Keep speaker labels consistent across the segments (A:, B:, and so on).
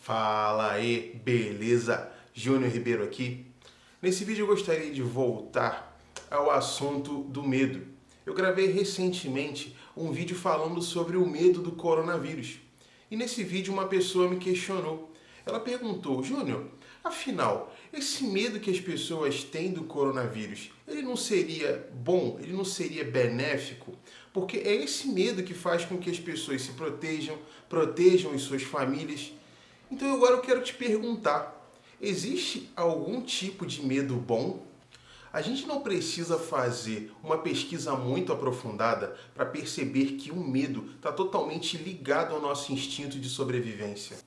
A: Fala aí, beleza? Júnior Ribeiro aqui. Nesse vídeo eu gostaria de voltar ao assunto do medo. Eu gravei recentemente um vídeo falando sobre o medo do coronavírus. E nesse vídeo uma pessoa me questionou. Ela perguntou: Júnior, afinal, esse medo que as pessoas têm do coronavírus, ele não seria bom? Ele não seria benéfico? Porque é esse medo que faz com que as pessoas se protejam as suas famílias. Então agora eu quero te perguntar, existe algum tipo de medo bom? A gente não precisa fazer uma pesquisa muito aprofundada para perceber que o medo está totalmente ligado ao nosso instinto de sobrevivência.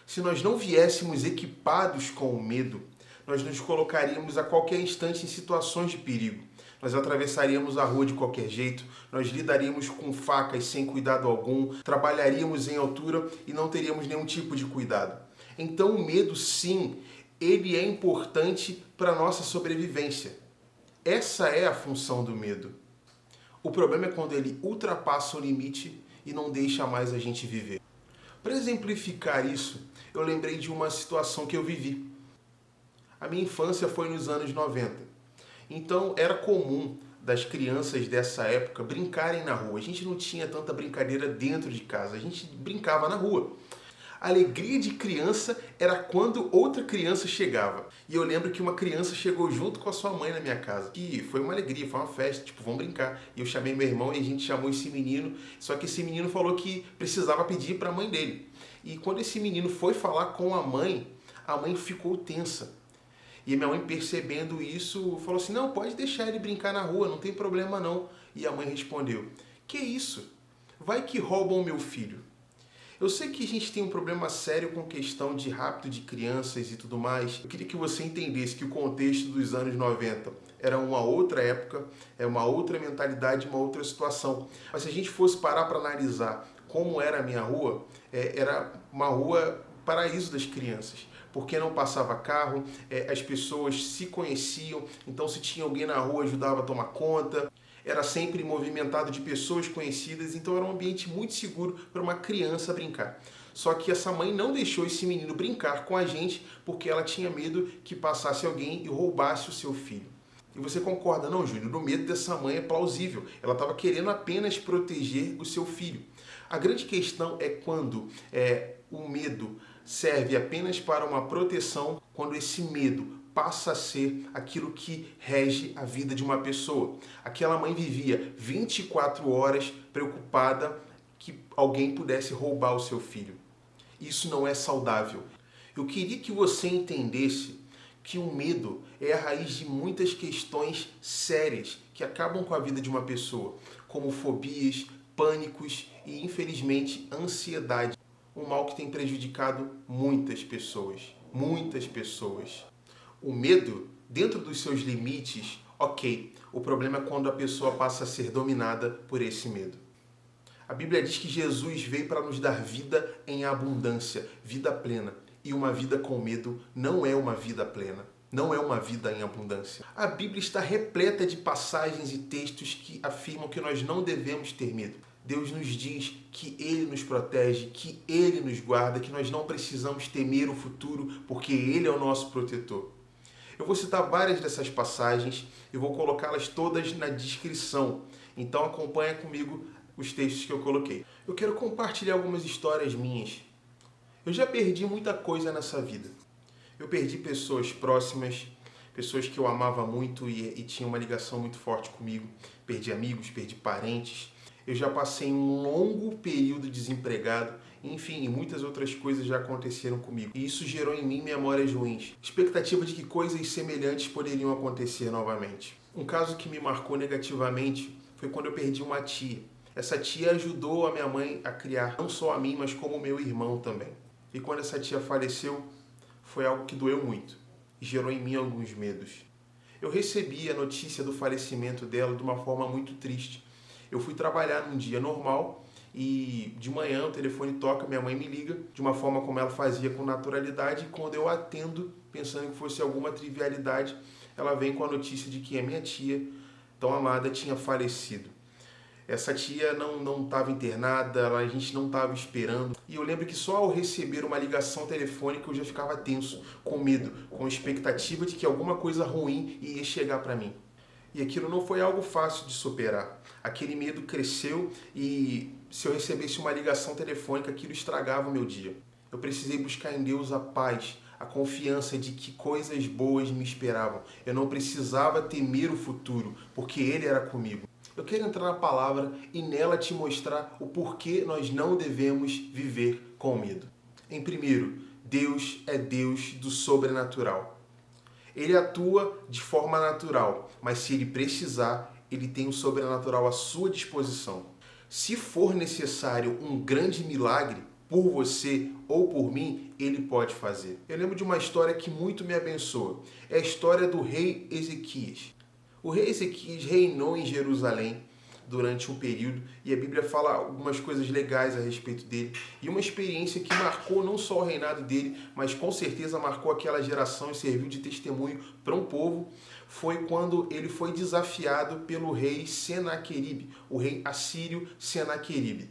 A: Se nós não viéssemos equipados com o medo, nós nos colocaríamos a qualquer instante em situações de perigo. Nós atravessaríamos a rua de qualquer jeito, nós lidaríamos com facas sem cuidado algum, trabalharíamos em altura e não teríamos nenhum tipo de cuidado. Então o medo, sim, ele é importante para a nossa sobrevivência. Essa é a função do medo. O problema é quando ele ultrapassa o limite e não deixa mais a gente viver. Para exemplificar isso, eu lembrei de uma situação que eu vivi. A minha infância foi nos anos 90. Então era comum das crianças dessa época brincarem na rua. A gente não tinha tanta brincadeira dentro de casa, a gente brincava na rua. A alegria de criança era quando outra criança chegava. E eu lembro que uma criança chegou junto com a sua mãe na minha casa. E foi uma alegria, foi uma festa, tipo, vamos brincar. E eu chamei meu irmão e a gente chamou esse menino, só que esse menino falou que precisava pedir para a mãe dele. E quando esse menino foi falar com a mãe ficou tensa. E a minha mãe, percebendo isso, falou assim: não, pode deixar ele brincar na rua, não tem problema não. E a mãe respondeu: que isso? Vai que roubam meu filho. Eu sei que a gente tem um problema sério com questão de rapto de crianças e tudo mais. Eu queria que você entendesse que o contexto dos anos 90 era uma outra época, é uma outra mentalidade, uma outra situação. Mas se a gente fosse parar para analisar como era a minha rua, era uma rua paraíso das crianças. Porque não passava carro, as pessoas se conheciam, então se tinha alguém na rua ajudava a tomar conta. Era sempre movimentado de pessoas conhecidas, então era um ambiente muito seguro para uma criança brincar. Só que essa mãe não deixou esse menino brincar com a gente porque ela tinha medo que passasse alguém e roubasse o seu filho. E você concorda? Não, Júnior, o medo dessa mãe é plausível. Ela estava querendo apenas proteger o seu filho. A grande questão é quando o medo serve apenas para uma proteção, quando esse medo passa a ser aquilo que rege a vida de uma pessoa. Aquela mãe vivia 24 horas preocupada que alguém pudesse roubar o seu filho. Isso não é saudável. Eu queria que você entendesse que o medo é a raiz de muitas questões sérias que acabam com a vida de uma pessoa, como fobias, pânicos e, infelizmente, ansiedade. Um mal que tem prejudicado muitas pessoas. Muitas pessoas. O medo, dentro dos seus limites, ok. O problema é quando a pessoa passa a ser dominada por esse medo. A Bíblia diz que Jesus veio para nos dar vida em abundância, vida plena. E uma vida com medo não é uma vida plena. Não é uma vida em abundância. A Bíblia está repleta de passagens e textos que afirmam que nós não devemos ter medo. Deus nos diz que Ele nos protege, que Ele nos guarda, que nós não precisamos temer o futuro, porque Ele é o nosso protetor. Eu vou citar várias dessas passagens e vou colocá-las todas na descrição. Então acompanha comigo os textos que eu coloquei. Eu quero compartilhar algumas histórias minhas. Eu já perdi muita coisa nessa vida. Eu perdi pessoas próximas, pessoas que eu amava muito e tinham uma ligação muito forte comigo. Perdi amigos, perdi parentes. Eu já passei um longo período desempregado. Enfim, muitas outras coisas já aconteceram comigo. E isso gerou em mim memórias ruins. Expectativa de que coisas semelhantes poderiam acontecer novamente. Um caso que me marcou negativamente foi quando eu perdi uma tia. Essa tia ajudou a minha mãe a criar não só a mim, mas como o meu irmão também. E quando essa tia faleceu, foi algo que doeu muito e gerou em mim alguns medos. Eu recebi a notícia do falecimento dela de uma forma muito triste. Eu fui trabalhar num dia normal e de manhã o telefone toca, minha mãe me liga de uma forma como ela fazia com naturalidade, e quando eu atendo, pensando que fosse alguma trivialidade, ela vem com a notícia de que a minha tia, tão amada, tinha falecido. Essa tia não estava internada, a gente não estava esperando. E eu lembro que só ao receber uma ligação telefônica eu já ficava tenso, com medo, com expectativa de que alguma coisa ruim ia chegar para mim. E aquilo não foi algo fácil de superar. Aquele medo cresceu e se eu recebesse uma ligação telefônica, aquilo estragava o meu dia. Eu precisei buscar em Deus a paz, a confiança de que coisas boas me esperavam. Eu não precisava temer o futuro, porque Ele era comigo. Eu quero entrar na palavra e nela te mostrar o porquê nós não devemos viver com medo. Em primeiro, Deus é Deus do sobrenatural. Ele atua de forma natural, mas se ele precisar, ele tem o sobrenatural à sua disposição. Se for necessário um grande milagre por você ou por mim, ele pode fazer. Eu lembro de uma história que muito me abençoa. É a história do rei Ezequias. O rei Ezequias reinou em Jerusalém durante um período e a Bíblia fala algumas coisas legais a respeito dele e uma experiência que marcou não só o reinado dele, mas com certeza marcou aquela geração e serviu de testemunho para um povo, foi quando ele foi desafiado pelo rei Senaqueribe, o rei assírio Senaqueribe.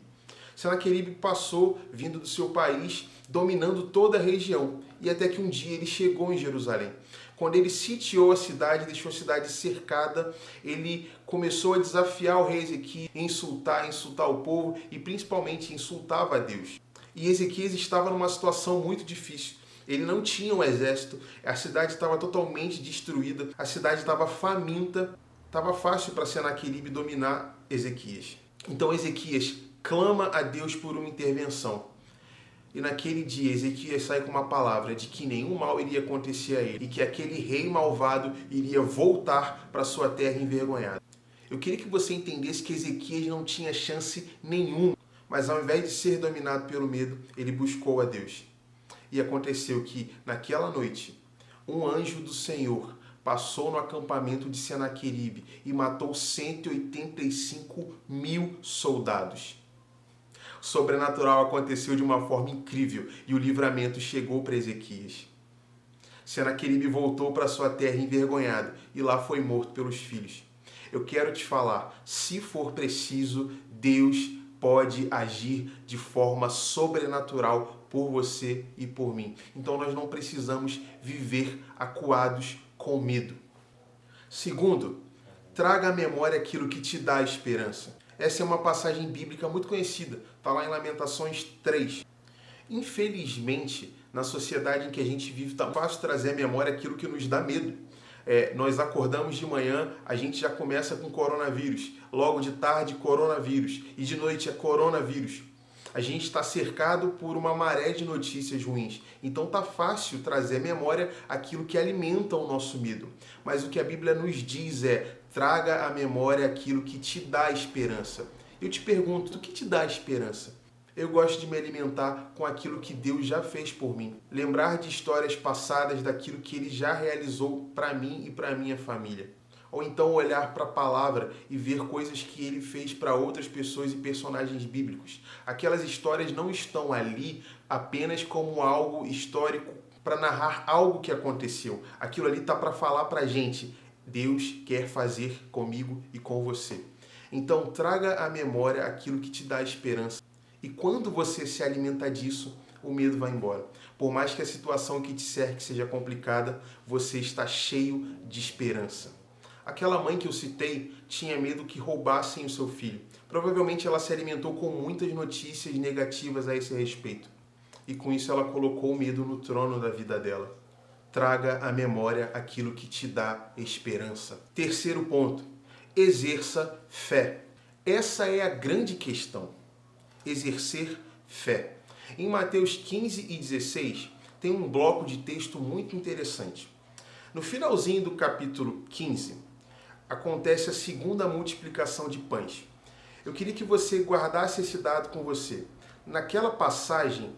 A: Senaqueribe passou vindo do seu país, dominando toda a região, e até que um dia ele chegou em Jerusalém. Quando ele sitiou a cidade, deixou a cidade cercada, ele começou a desafiar o rei Ezequias, insultar o povo e principalmente insultava a Deus. E Ezequias estava numa situação muito difícil. Ele não tinha um exército, a cidade estava totalmente destruída, a cidade estava faminta, estava fácil para Senaqueribe dominar Ezequias. Então Ezequias clama a Deus por uma intervenção. E naquele dia Ezequias sai com uma palavra de que nenhum mal iria acontecer a ele e que aquele rei malvado iria voltar para sua terra envergonhado. Eu queria que você entendesse que Ezequias não tinha chance nenhuma, mas ao invés de ser dominado pelo medo, ele buscou a Deus. E aconteceu que, naquela noite, um anjo do Senhor passou no acampamento de Senaqueribe e matou 185 mil soldados. O sobrenatural aconteceu de uma forma incrível e o livramento chegou para Ezequias. Senaqueribe voltou para sua terra envergonhado e lá foi morto pelos filhos. Eu quero te falar, se for preciso, Deus pode agir de forma sobrenatural por você e por mim. Então nós não precisamos viver acuados com medo. Segundo, traga à memória aquilo que te dá esperança. Essa é uma passagem bíblica muito conhecida, está lá em Lamentações 3. Infelizmente, na sociedade em que a gente vive, está fácil trazer à memória aquilo que nos dá medo. Nós acordamos de manhã, a gente já começa com coronavírus, logo de tarde coronavírus e de noite é coronavírus. A gente está cercado por uma maré de notícias ruins, então está fácil trazer à memória aquilo que alimenta o nosso medo. Mas o que a Bíblia nos diz é, traga à memória aquilo que te dá esperança. Eu te pergunto, o que te dá esperança? Eu gosto de me alimentar com aquilo que Deus já fez por mim. Lembrar de histórias passadas daquilo que Ele já realizou para mim e para a minha família. Ou então olhar para a palavra e ver coisas que Ele fez para outras pessoas e personagens bíblicos. Aquelas histórias não estão ali apenas como algo histórico para narrar algo que aconteceu. Aquilo ali está para falar para a gente. Deus quer fazer comigo e com você. Então traga à memória aquilo que te dá esperança. E quando você se alimenta disso, o medo vai embora. Por mais que a situação que te cerque seja complicada, você está cheio de esperança. Aquela mãe que eu citei tinha medo que roubassem o seu filho. Provavelmente ela se alimentou com muitas notícias negativas a esse respeito. E com isso ela colocou o medo no trono da vida dela. Traga à memória aquilo que te dá esperança. Terceiro ponto, exerça fé. Essa é a grande questão. Exercer fé. Em Mateus 15 e 16, tem um bloco de texto muito interessante. No finalzinho do capítulo 15, acontece a segunda multiplicação de pães. Eu queria que você guardasse esse dado com você. Naquela passagem,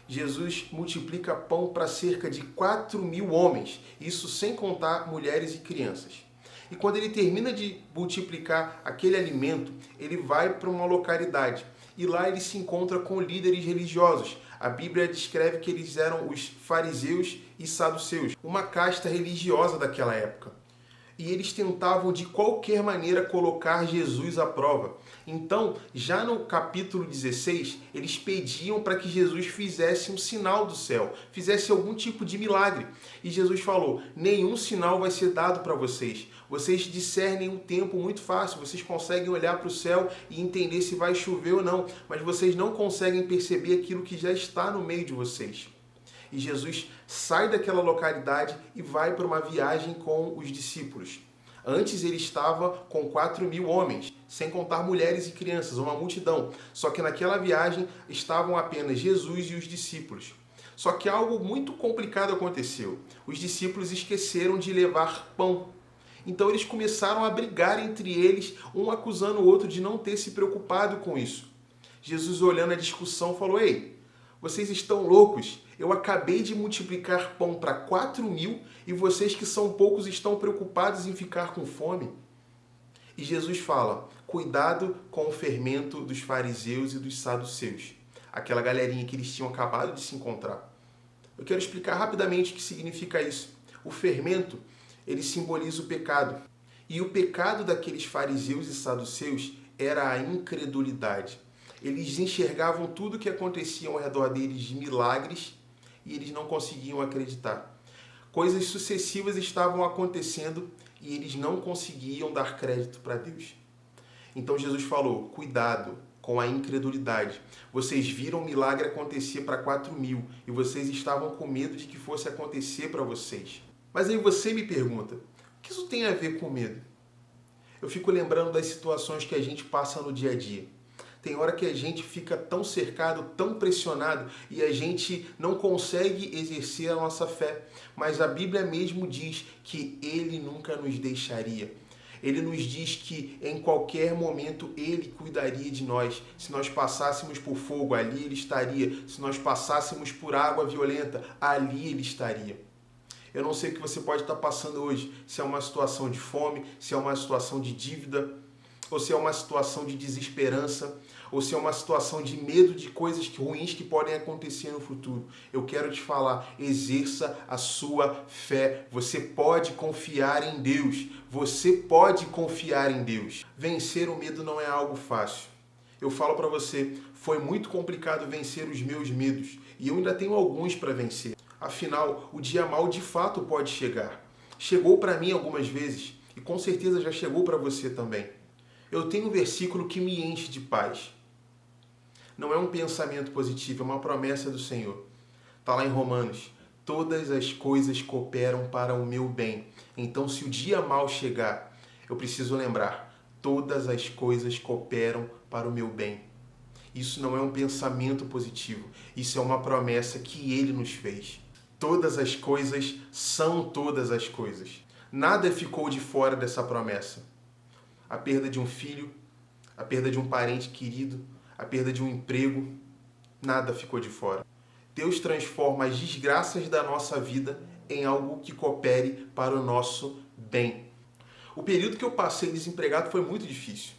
A: Jesus multiplica pão para cerca de 4.000 homens, isso sem contar mulheres e crianças. E quando ele termina de multiplicar aquele alimento, ele vai para uma localidade. E lá ele se encontra com líderes religiosos. A Bíblia descreve que eles eram os fariseus e saduceus, uma casta religiosa daquela época. e eles tentavam de qualquer maneira colocar Jesus à prova. Então, já no capítulo 16, eles pediam para que Jesus fizesse um sinal do céu, fizesse algum tipo de milagre. E Jesus falou: nenhum sinal vai ser dado para vocês. Vocês discernem o tempo muito fácil, vocês conseguem olhar para o céu e entender se vai chover ou não, mas vocês não conseguem perceber aquilo que já está no meio de vocês. E Jesus sai daquela localidade e vai para uma viagem com os discípulos. Antes ele estava com 4.000 homens, sem contar mulheres e crianças, uma multidão. Só que naquela viagem estavam apenas Jesus e os discípulos. Só que algo muito complicado aconteceu. Os discípulos esqueceram de levar pão. Então eles começaram a brigar entre eles, um acusando o outro de não ter se preocupado com isso. Jesus, olhando a discussão, falou: ei, vocês estão loucos? Eu acabei de multiplicar pão para 4.000 e vocês que são poucos estão preocupados em ficar com fome? E Jesus fala: cuidado com o fermento dos fariseus e dos saduceus. Aquela galerinha que eles tinham acabado de se encontrar. Eu quero explicar rapidamente o que significa isso. O fermento, ele simboliza o pecado. E o pecado daqueles fariseus e saduceus era a incredulidade. Eles enxergavam tudo o que acontecia ao redor deles de milagres e eles não conseguiam acreditar. Coisas sucessivas estavam acontecendo e eles não conseguiam dar crédito para Deus. Então Jesus falou: cuidado com a incredulidade. Vocês viram o milagre acontecer para 4.000 e vocês estavam com medo de que fosse acontecer para vocês. Mas aí você me pergunta: o que isso tem a ver com medo? Eu fico lembrando das situações que a gente passa no dia a dia. Tem hora que a gente fica tão cercado, tão pressionado e a gente não consegue exercer a nossa fé. Mas a Bíblia mesmo diz que Ele nunca nos deixaria. Ele nos diz que em qualquer momento Ele cuidaria de nós. Se nós passássemos por fogo, ali Ele estaria. Se nós passássemos por água violenta, ali Ele estaria. Eu não sei o que você pode estar passando hoje, se é uma situação de fome, se é uma situação de dívida, ou se é uma situação de desesperança, ou se é uma situação de medo de coisas ruins que podem acontecer no futuro. Eu quero te falar: exerça a sua fé. Você pode confiar em Deus. Você pode confiar em Deus. Vencer o medo não é algo fácil. Eu falo para você, foi muito complicado vencer os meus medos. E eu ainda tenho alguns para vencer. Afinal, o dia mau de fato pode chegar. Chegou para mim algumas vezes e com certeza já chegou para você também. Eu tenho um versículo que me enche de paz. Não é um pensamento positivo, é uma promessa do Senhor. Está lá em Romanos: todas as coisas cooperam para o meu bem. Então, se o dia mau chegar, eu preciso lembrar: todas as coisas cooperam para o meu bem. Isso não é um pensamento positivo, isso é uma promessa que Ele nos fez. Todas as coisas são todas as coisas. Nada ficou de fora dessa promessa. A perda de um filho, a perda de um parente querido, a perda de um emprego, nada ficou de fora. Deus transforma as desgraças da nossa vida em algo que coopere para o nosso bem. O período que eu passei desempregado foi muito difícil,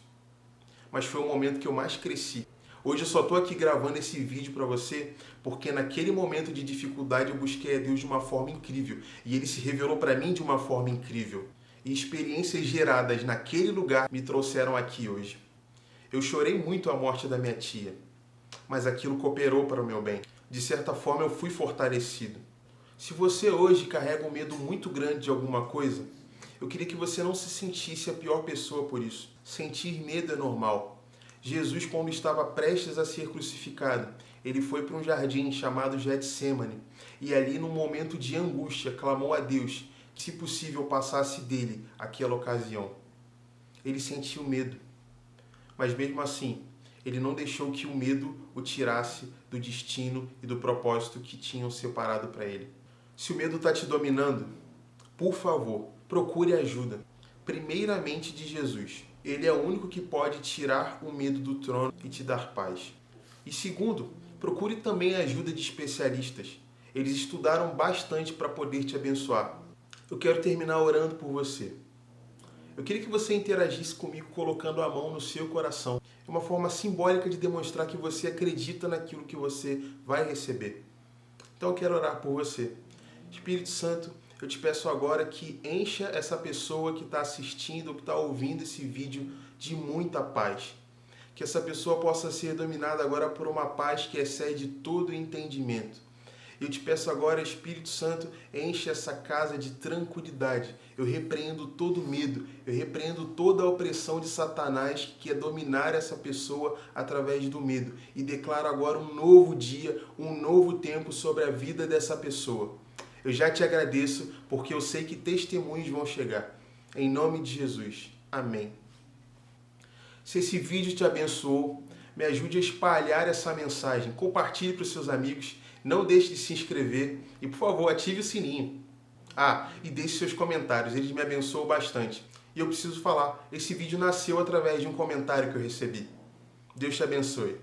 A: mas foi o momento que eu mais cresci. Hoje eu só estou aqui gravando esse vídeo para você porque naquele momento de dificuldade eu busquei a Deus de uma forma incrível e Ele se revelou para mim de uma forma incrível. E experiências geradas naquele lugar me trouxeram aqui hoje. Eu chorei muito a morte da minha tia, mas aquilo cooperou para o meu bem. De certa forma eu fui fortalecido. Se você hoje carrega um medo muito grande de alguma coisa, eu queria que você não se sentisse a pior pessoa por isso. Sentir medo é normal. Jesus, quando estava prestes a ser crucificado, ele foi para um jardim chamado Getsêmani e ali, num momento de angústia, clamou a Deus que, se possível, passasse dele aquela ocasião. Ele sentiu medo, mas mesmo assim, ele não deixou que o medo o tirasse do destino e do propósito que tinham separado para ele. Se o medo está te dominando, por favor, procure ajuda. Primeiramente de Jesus. Ele é o único que pode tirar o medo do trono e te dar paz. E segundo, procure também a ajuda de especialistas. Eles estudaram bastante para poder te abençoar. Eu quero terminar orando por você. Eu queria que você interagisse comigo colocando a mão no seu coração. É uma forma simbólica de demonstrar que você acredita naquilo que você vai receber. Então eu quero orar por você. Espírito Santo, eu te peço agora que encha essa pessoa que está assistindo ou que está ouvindo esse vídeo de muita paz. Que essa pessoa possa ser dominada agora por uma paz que excede todo o entendimento. Eu te peço agora, Espírito Santo, enche essa casa de tranquilidade. Eu repreendo todo medo, eu repreendo toda a opressão de Satanás que quer dominar essa pessoa através do medo. E declaro agora um novo dia, um novo tempo sobre a vida dessa pessoa. Eu já te agradeço porque eu sei que testemunhos vão chegar. Em nome de Jesus. Amém. Se esse vídeo te abençoou, me ajude a espalhar essa mensagem. Compartilhe para os seus amigos. Não deixe de se inscrever e, por favor, ative o sininho. E deixe seus comentários, eles me abençoam bastante. E eu preciso falar, esse vídeo nasceu através de um comentário que eu recebi. Deus te abençoe.